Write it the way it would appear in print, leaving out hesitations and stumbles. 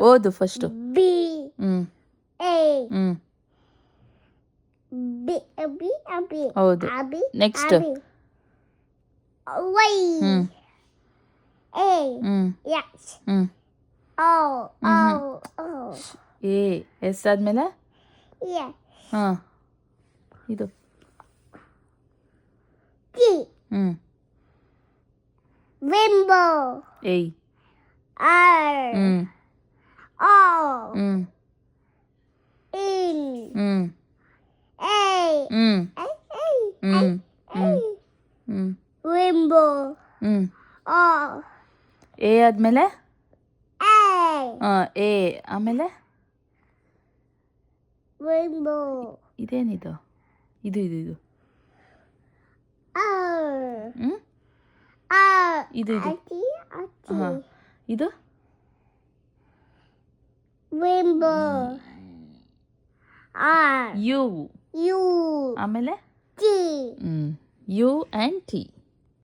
ಓದು first. B ಹ್ಞೂ A ಹ್ಞೂ B B B ಹೌದು. B next. Y ಹ್ಞೂ A ಹ್ಞೂ yes ಹ್ಞೂ O Mhm. O O yes ಆದಮೇಲೆ yeah ಹಾಂ ಇದು T ಹ್ಞೂ rainbow ಏಯ್ R ಹ್ಞೂ O ಹ್ಞೂ in ಹ್ಞೂ A ಹ್ಞೂ A ಹ್ಞೂ A ಹ್ಞೂ ಹ್ಞೂ rainbow ಹ್ಞೂ O ಎ ಆದಮೇಲೆ A ಹಾಂ ಎ ಆಮೇಲೆ rainbow ಇದೇನಿದು ಇದು ಇದು ಇದು R ಹ್ಞೂ R ಇದು ಇದು ಹಾಂ ಇದು rainbow R ಯು U ಆಮೇಲೆ T ಹ್ಞೂ ಯು ಆ್ಯಂಡ್ ಟಿ